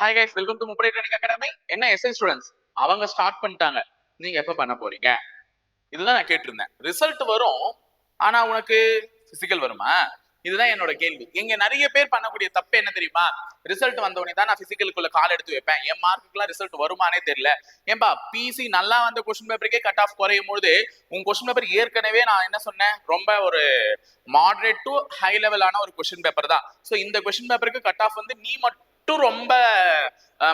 Hi guys, welcome to முப்படை training academy. என்ன SI students அவங்க ஸ்டார்ட் பண்ணிட்டாங்க, நீங்க எப்ப பண்ண போறீங்க? இதுதான் நான் கேட்டிருந்தேன். ரிசல்ட் வரும், ஆனா உனக்கு பிசிக்கல் வருமா? இதுதான் என்னோட கேள்வி. இங்க நிறைய பேர் பண்ணக்கூடிய தப்பு என்ன தெரியுமா? ரிசல்ட் வந்தோடனே தான் நான் பிசிக்கலுக்குள்ள கால் எடுத்து வைப்பேன், என் மார்க்குலாம் ரிசல்ட் வருமானே தெரியல. ஏன்பா பிசி நல்லா வந்த கொஸ்டின் பேப்பருக்கே கட் ஆஃப் குறையும் பொழுது உங்க கொஸ்டின் பேப்பர் ஏற்கனவே நான் என்ன சொன்னேன், ரொம்ப ஒரு மாடரேட் டு ஹை லெவலான ஒரு கொஸ்டின் பேப்பர் தான். ஸோ இந்த கொஸ்டின் பேப்பருக்கு கட் ஆஃப் வந்து நீ மட்டும் ரொம்ப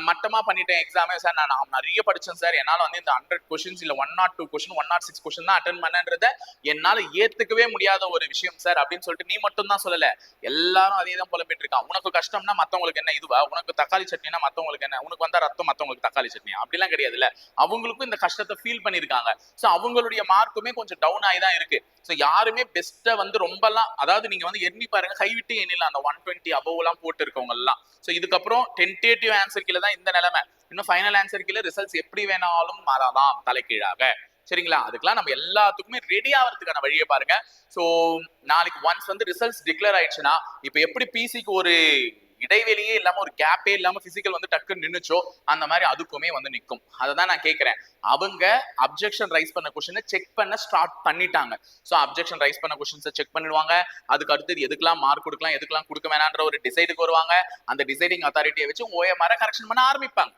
மட்டமா பண்ணிட்டேன் எக்ஸாமே சார். நான் நிறைய படிச்சேன் சார், என்னால வந்து இந்த 100 கொஸ்டின்ஸ் இல்ல 102 கொஸ்டின் 106 கொஸ்டின் தான் அட்டன் பண்ணன்றத என்னால ஏத்துக்கவே முடியாத ஒரு விஷயம் சார் அப்படின்னு சொல்லிட்டு நீ மட்டும் தான் சொல்லல, எல்லாரும் அதே தான் புலம்பிட்டு இருக்கான். உனக்கு கஷ்டம்னா மத்தவங்களுக்கு என்ன இதுவா? உனக்கு தக்காளி சட்னினா மத்தவங்களுக்கு என்ன? உனக்கு வந்தா ரத்தம் மத்தவங்களுக்கு தக்காளி சட்னி அப்படிலாம் கிடையாதுல்ல. அவங்களுக்கும் இந்த கஷ்டத்தை ஃபீல் பண்ணிருக்காங்க. ஸோ அவங்களுடைய மார்க்குமே கொஞ்சம் டவுன் ஆகி தான் இருக்கு. ஸோ யாருமே பெஸ்ட்டை வந்து ரொம்பலாம், அதாவது நீங்க வந்து எண்ணி பாருங்க, கைவிட்டு எண்ணிலாம் அந்த 120 அபவ் எல்லாம் போட்டு இருக்கவங்க எல்லாம். ஸோ இதுக்கப்புறம் டென்டேட்டிவ் ஆன்சர் கீழே தான் இந்த நிலைமை. இன்னும் ஃபைனல் ஆன்சர் கீழே ரிசல்ட்ஸ் எப்படி வேணாலும் மாறலாம் தலைகீழாக. சரிங்களா? அதுக்கெல்லாம் நம்ம எல்லாத்துக்குமே ரெடி ஆகிறதுக்கான வழியை பாருங்க. ஸோ நாளைக்கு ஒன்ஸ் வந்து ரிசல்ட்ஸ் டிக்ளேர் ஆயிடுச்சுன்னா, இப்போ எப்படி பிசிக்கு ஒரு இடைவெளியே இல்லாம ஒரு கேப்பே இல்லாம பிசிக்கல் வந்து டக்குன்னு நின்னுச்சோ அந்த மாதிரி அதுக்குமே வந்து நிற்கும். அதை தான் நான் கேட்கிறேன். அவங்க அப்ஜெக்ஷன் ரைஸ் பண்ண கொஸ்டினை செக் பண்ண ஸ்டார்ட் பண்ணிட்டாங்க. ஸோ அப்ஜெக்ஷன் ரைஸ் பண்ண கொஸ்டின்ஸை செக் பண்ணிடுவாங்க. அதுக்கு அடுத்து எதுக்கெல்லாம் மார்க் கொடுக்கலாம், எதுக்கெல்லாம் கொடுக்க வேணான்ற ஒரு டிசைடுக்கு வருவாங்க. அந்த டிசைடிங் அத்தாரிட்டியை வச்சு ஓஎம்ஆரை கரெக்ஷன் பண்ண ஆரம்பிப்பாங்க.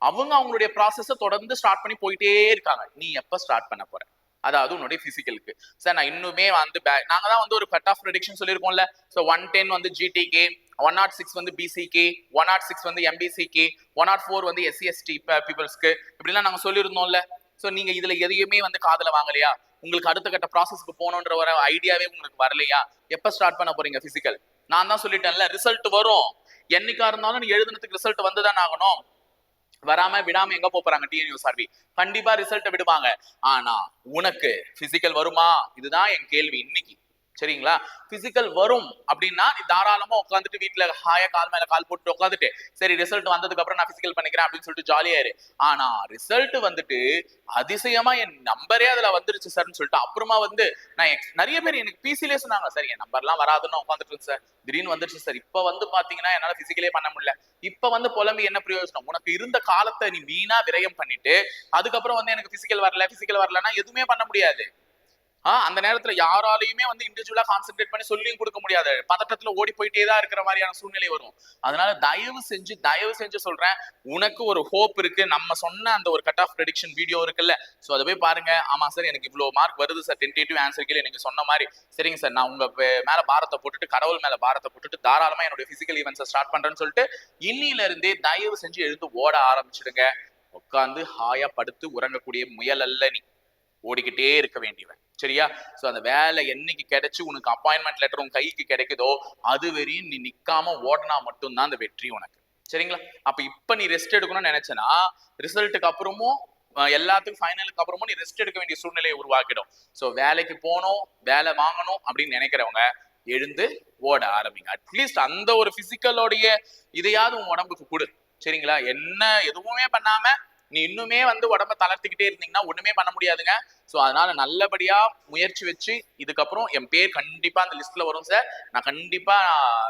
அவங்க அவங்களுடைய ப்ராசஸை தொடர்ந்து ஸ்டார்ட் பண்ணி போயிட்டே இருக்காங்க. நீ எப்ப ஸ்டார்ட் பண்ண போற? அதாவது உன்னுடைய பிசிக்கலுக்கு சார் நான் இன்னுமே வந்து நாங்க தான் வந்து ஒரு கட் ஆஃப் ப்ரெடிக்ஷன் சொல்லியிருக்கோம்ல. ஸோ 110 வந்து ஜிடிக்கு, 106 வந்து பிசிக்கு, 106 வந்து எம்பிசிக்கு, 104 வந்து எஸ்சிஎஸ்டி பீப்புள்ஸ்க்கு, இப்படிலாம் நாங்க சொல்லியிருந்தோம்ல. ஸோ நீங்க இதுல எதையுமே வந்து காதுல வாங்கலையா? உங்களுக்கு அடுத்த கட்ட ப்ராசஸ்க்கு போகணுன்ற ஒரு ஐடியாவே உங்களுக்கு வரலையா? எப்ப ஸ்டார்ட் பண்ண போறீங்க பிசிக்கல்? நான் தான் சொல்லிட்டேன்ல, ரிசல்ட் வரும். என்னைக்கா இருந்தாலும் நீ எழுதுனதுக்கு ரிசல்ட் வந்துதான் ஆகணும். வராம விடாம எங்க போறாங்க டிஎன்யூஎஸ்ஆர்பி? கண்டிப்பா ரிசல்ட் விடுவாங்க. ஆனா உனக்கு பிசிக்கல் வருமா? இதுதான் என் கேள்வி இன்னைக்கு. சரிங்களா? பிசிக்கல் வரும் அப்படின்னா நீ தாராளமா உட்காந்துட்டு வீட்டுல ஹாயா கால் மேல கால் போட்டு உட்காந்துட்டு சரி ரிசல்ட் வந்ததுக்கு அப்புறம் நான் பிசிக்கல் பண்ணிக்கிறேன் அப்படின்னு சொல்லிட்டு ஜாலியா இரு. ஆனா ரிசல்ட் வந்துட்டு அதிசயமா என் நம்பரே அதுல வந்துருச்சு சார்னு சொல்லிட்டு அப்புறமா வந்து நான் நிறைய பேர் எனக்கு பிசிலே சொன்னாங்க, சார் என் நம்பர்லாம் வராதுன்னு உட்காந்துட்டு சார், திடீர்னு வந்துருச்சு சார். இப்ப வந்து பாத்தீங்கன்னா என்னால பிசிக்கலே பண்ண முடியல. இப்ப வந்து புலம்பி என்ன பிரயோஜனம்? உனக்கு இருந்த காலத்தை நீ வீணா விரயம் பண்ணிட்டு அதுக்கப்புறம் வந்து எனக்கு பிசிக்கல் வரலன்னா எதுவுமே பண்ண முடியாது. அந்த நேரத்துல யாராலையுமே வந்து இண்டிவிஜுவலா கான்சென்ட்ரேட் பண்ணி சொல்லியும் கொடுக்க முடியாது. பதட்டத்துல ஓடி போயிட்டே தான் இருக்கிற மாதிரியான சூழ்நிலை வரும். அதனால தயவு செஞ்சு சொல்றேன், உனக்கு ஒரு ஹோப் இருக்கு. நம்ம சொன்ன அந்த ஒரு கட் ஆஃப் ப்ரெடிக்ஷன் வீடியோ இருக்குல்ல, சோ அதை போய் பாருங்க. ஆமா சார் எனக்கு இவ்வளவு மார்க் வருது சார் டென்டேட்டிவ் ஆன்சர் கீழே நீங்க சொன்ன மாதிரி. சரிங்க சார், நான் உங்க மேல பாரத்தை போட்டுட்டு, கடவுள் மேல பாரத்தை போட்டுட்டு தாராளமா என்னுடைய பிசிக்கல் ஈவென்ட்ஸை ஸ்டார்ட் பண்றேன்னு சொல்லிட்டு இன்னில இருந்தே தயவு செஞ்சு எழுந்து ஓட ஆரம்பிச்சிடுங்க. உட்காந்து ஹாயா படுத்து உறங்கக்கூடிய முயல் அல்ல நீ, ஓடிக்கிட்டே இருக்க வேண்டியவன். சரியா? சோ அந்த வேலை என்னைக்கு கிடைச்சு உனக்கு அப்பாயின்மெண்ட் லெட்டர் உன் கைக்கு கிடைக்குதோ அது வரையும் நீ நிக்காம ஓடினா மட்டும்தான் அந்த வெற்றி உனக்கு. சரிங்களா? அப்ப இப்ப நீ ரெஸ்ட் எடுக்கணும்னு நினைச்சனா ரிசல்ட்டுக்கு அப்புறமும் எல்லாத்துக்கும் ஃபைனலுக்கு அப்புறமும் நீ ரெஸ்ட் எடுக்க வேண்டிய சூழ்நிலையை உருவாக்கிடும். சோ வேலைக்கு போகணும், வேலை வாங்கணும் அப்படின்னு நினைக்கிறவங்க எழுந்து ஓட ஆரம்பிங்க. அட்லீஸ்ட் அந்த ஒரு பிசிக்கலோடைய இதையாவது உன் உடம்புக்கு கொடு. சரிங்களா? என்ன எதுவுமே பண்ணாம நீ இன்னுமே வந்து உடம்ப தளர்த்திக்கிட்டே இருந்தீங்கன்னா ஒண்ணுமே பண்ண முடியாதுங்க. சோ அதனால நல்லபடியா முயற்சி வச்சு இதுக்கப்புறம் என் பேர் கண்டிப்பா அந்த லிஸ்ட்ல வரும் சார். நான் கண்டிப்பா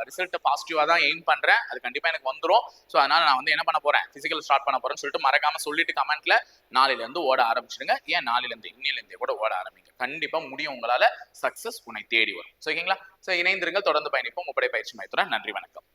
ரிசல்ட் பாசிட்டிவா தான் எய்ம் பண்றேன், அது கண்டிப்பா எனக்கு வந்துடும். சோ அதனால நான் வந்து என்ன பண்ண போறேன், பிசிக்கல் ஸ்டார்ட் பண்ண போறேன்னு சொல்லிட்டு மறக்காம சொல்லிட்டு கமெண்ட்ல நாளையில இருந்து ஓட ஆரம்பிச்சிடுங்க. ஏன் நாளையில இருந்து இன்னில இருந்தே கூட ஓட ஆரம்பிங்க. கண்டிப்பா முடியும், உங்களால சக்சஸ் உன்னை தேடி வரும். ஓகேங்களா? சோ இணைந்திருங்க, தொடர்ந்து பயணிப்போம் முப்படை பயிற்சி மையத்துடன். நன்றி, வணக்கம்.